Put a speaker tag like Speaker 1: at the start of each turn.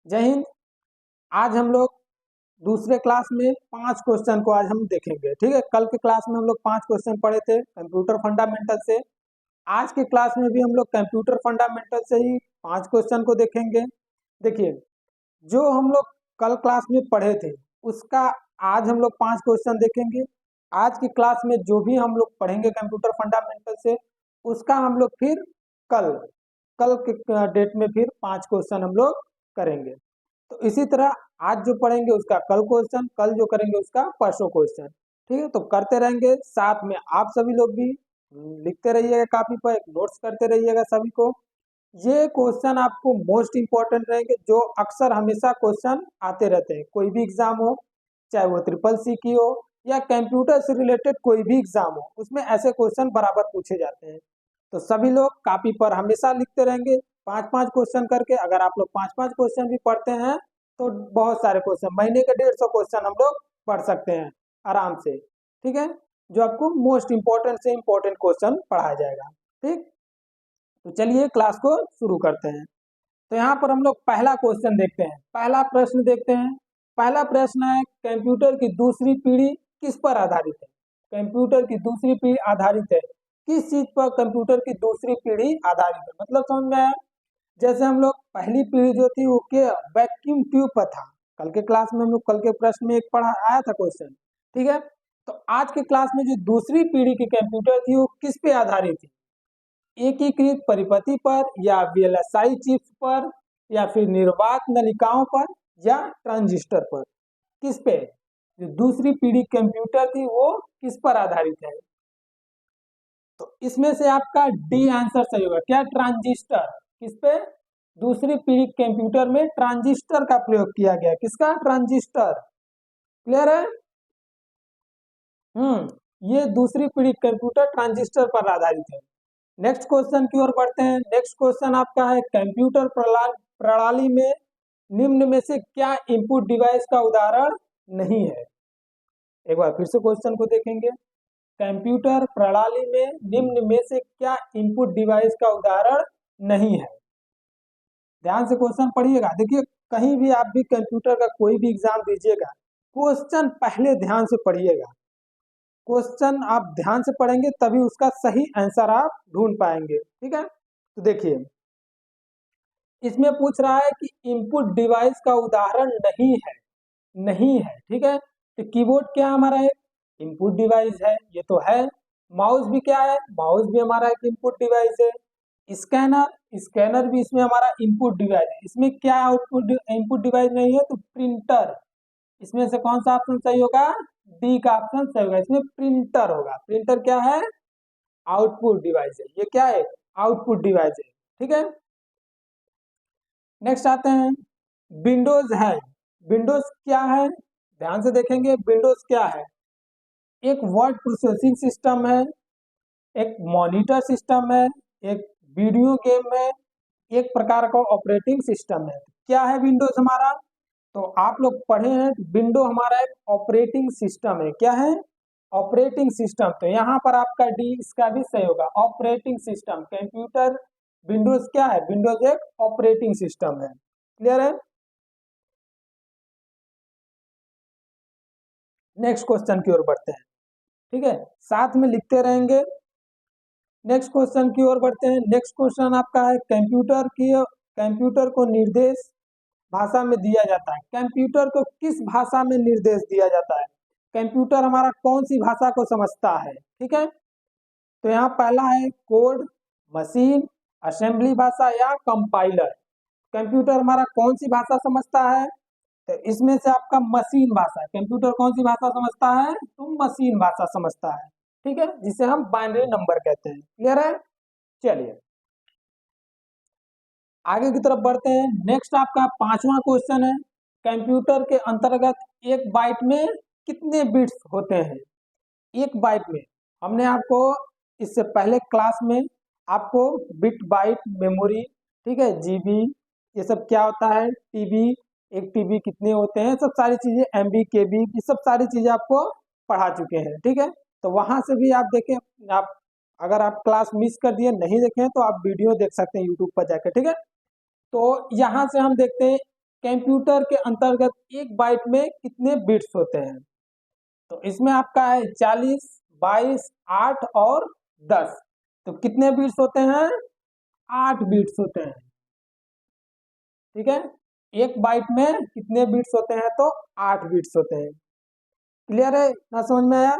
Speaker 1: जय हिंद। आज हम लोग दूसरे क्लास में 5 क्वेश्चन को आज हम देखेंगे। ठीक है, कल के क्लास में हम लोग 5 क्वेश्चन पढ़े थे कंप्यूटर फंडामेंटल से। आज के क्लास में भी हम लोग कंप्यूटर फंडामेंटल से ही 5 क्वेश्चन को देखेंगे। देखिए, जो हम लोग कल क्लास में पढ़े थे उसका आज हम लोग 5 क्वेश्चन देखेंगे। आज की क्लास में जो भी हम लोग पढ़ेंगे कंप्यूटर फंडामेंटल से उसका हम लोग फिर कल कल के डेट में फिर 5 क्वेश्चन हम लोग करेंगे। तो इसी तरह आज जो पढ़ेंगे उसका कल क्वेश्चन, कल जो करेंगे उसका परसों क्वेश्चन। ठीक है, तो करते रहेंगे। साथ में आप सभी लोग भी लिखते रहिएगा, कापी पर नोट्स करते रहिएगा सभी को। ये क्वेश्चन आपको मोस्ट इंपॉर्टेंट रहेंगे, जो अक्सर हमेशा क्वेश्चन आते रहते हैं। कोई भी एग्जाम हो, चाहे वो ट्रिपल सी की हो या कंप्यूटर से रिलेटेड कोई भी एग्जाम हो, उसमें ऐसे क्वेश्चन बराबर पूछे जाते हैं। तो सभी लोग कापी पर हमेशा लिखते रहेंगे 5-5 क्वेश्चन करके। अगर आप लोग 5-5 क्वेश्चन भी पढ़ते हैं तो बहुत सारे क्वेश्चन, महीने के 150 क्वेश्चन हम लोग पढ़ सकते हैं आराम से। ठीक है, जो आपको मोस्ट इंपॉर्टेंट से इंपॉर्टेंट क्वेश्चन पढ़ाया जाएगा। ठीक, तो चलिए क्लास को शुरू करते हैं। तो यहाँ पर हम लोग पहला क्वेश्चन देखते हैं, पहला प्रश्न देखते हैं। पहला प्रश्न है, कंप्यूटर की दूसरी पीढ़ी किस पर आधारित है? कंप्यूटर की दूसरी पीढ़ी आधारित है किस चीज पर? कंप्यूटर की दूसरी पीढ़ी आधारित है मतलब समझ में आया? जैसे हम लोग पहली पीढ़ी जो थी वो के वैक्यूम ट्यूब पर था। कल के क्लास में हम लोग कल के प्रश्न में एक पढ़ा आया था क्वेश्चन। ठीक है, तो आज के क्लास में जो दूसरी पीढ़ी की कंप्यूटर थी वो किस पे आधारित थी? एकीकृत परिपथी पर या वीएलएसआई चिप्स पर या फिर निर्वात नलिकाओं पर या ट्रांजिस्टर पर? किस पे जो दूसरी पीढ़ी कंप्यूटर थी वो किस पर आधारित है? तो इसमें से आपका डी आंसर सही होगा। क्या? ट्रांजिस्टर। किस पे? दूसरी पीढ़ी कंप्यूटर में ट्रांजिस्टर का प्रयोग किया गया। किसका? ट्रांजिस्टर। क्लियर है? ये दूसरी पीढ़ी कंप्यूटर ट्रांजिस्टर पर आधारित है। नेक्स्ट क्वेश्चन की ओर बढ़ते हैं। नेक्स्ट क्वेश्चन आपका है, कंप्यूटर प्रणाली में निम्न में से क्या इनपुट डिवाइस का उदाहरण नहीं है? एक बार फिर से क्वेश्चन को देखेंगे। कंप्यूटर प्रणाली में निम्न में से क्या इनपुट डिवाइस का उदाहरण नहीं है? ध्यान से क्वेश्चन पढ़िएगा। देखिए, कहीं भी आप भी कंप्यूटर का कोई भी एग्जाम दीजिएगा, क्वेश्चन पहले ध्यान से पढ़िएगा। क्वेश्चन आप ध्यान से पढ़ेंगे तभी उसका सही आंसर आप ढूंढ पाएंगे। ठीक है, तो देखिए इसमें पूछ रहा है कि इनपुट डिवाइस का उदाहरण नहीं है। नहीं है, ठीक है। तो कीबोर्ड क्या हमारा एक इनपुट डिवाइस है, ये तो है। माउस भी क्या है? माउस भी हमारा एक इनपुट डिवाइस है। स्कैनर, स्कैनर भी इसमें हमारा इनपुट डिवाइस है। इसमें क्या आउटपुट इनपुट डिवाइस नहीं है? तो प्रिंटर। इसमें से कौन सा ऑप्शन सही होगा? डी का ऑप्शन सही होगा। इसमें प्रिंटर होगा। प्रिंटर क्या है? आउटपुट डिवाइस है। ये क्या है? आउटपुट डिवाइस है। ठीक है, नेक्स्ट आते हैं, विंडोज है। विंडोज क्या है? ध्यान से देखेंगे, विंडोज क्या है? एक वर्ड प्रोसेसिंग सिस्टम है, एक मॉनिटर सिस्टम है, एक वीडियो गेम है, एक प्रकार का ऑपरेटिंग सिस्टम है। क्या है विंडोज हमारा? तो आप लोग पढ़े हैं, विंडो हमारा एक ऑपरेटिंग सिस्टम है। क्या है? Operating system. तो यहाँ पर आपका डी इसका भी सही होगा। ऑपरेटिंग सिस्टम, कंप्यूटर विंडोज क्या है? विंडोज एक ऑपरेटिंग सिस्टम है। क्लियर है? नेक्स्ट क्वेश्चन की ओर बढ़ते हैं। ठीक है, साथ में लिखते रहेंगे। नेक्स्ट क्वेश्चन की ओर बढ़ते हैं। नेक्स्ट क्वेश्चन आपका है, कंप्यूटर को निर्देश भाषा में दिया जाता है। कंप्यूटर को किस भाषा में निर्देश दिया जाता है? कंप्यूटर हमारा कौन सी भाषा को समझता है? ठीक है, तो यहाँ पहला है कोड, मशीन, असेंबली भाषा या कंपाइलर। कंप्यूटर हमारा कौन सी भाषा समझता है? तो इसमें से आपका मशीन भाषा। कंप्यूटर कौन सी भाषा समझता है? तो मशीन भाषा समझता है। ठीक है, जिसे हम बाइनरी नंबर कहते हैं। क्लियर है? चलिए आगे की तरफ बढ़ते हैं। नेक्स्ट आपका 5वां क्वेश्चन है, कंप्यूटर के अंतर्गत एक बाइट में कितने बिट्स होते हैं? एक बाइट में हमने आपको इससे पहले क्लास में आपको बिट बाइट मेमोरी, ठीक है, जीबी, ये सब क्या होता है, टीबी, एक टीबी कितने होते हैं, सब सारी चीजें, एमबी, केबी, ये सब सारी चीजें आपको पढ़ा चुके हैं। ठीक है, तो वहां से भी आप देखें। आप अगर आप क्लास मिस कर दिए, नहीं देखें, तो आप वीडियो देख सकते हैं यूट्यूब पर जाकर। ठीक है, तो यहाँ से हम देखते हैं कंप्यूटर के अंतर्गत एक बाइट में कितने बिट्स होते हैं? तो इसमें आपका है 40, 22, 8 और 10। तो कितने बिट्स होते हैं? 8 बिट्स होते हैं। ठीक है, एक बाइट में कितने बिट्स होते हैं? तो 8 बिट्स होते हैं। क्लियर है ना? समझ में आया?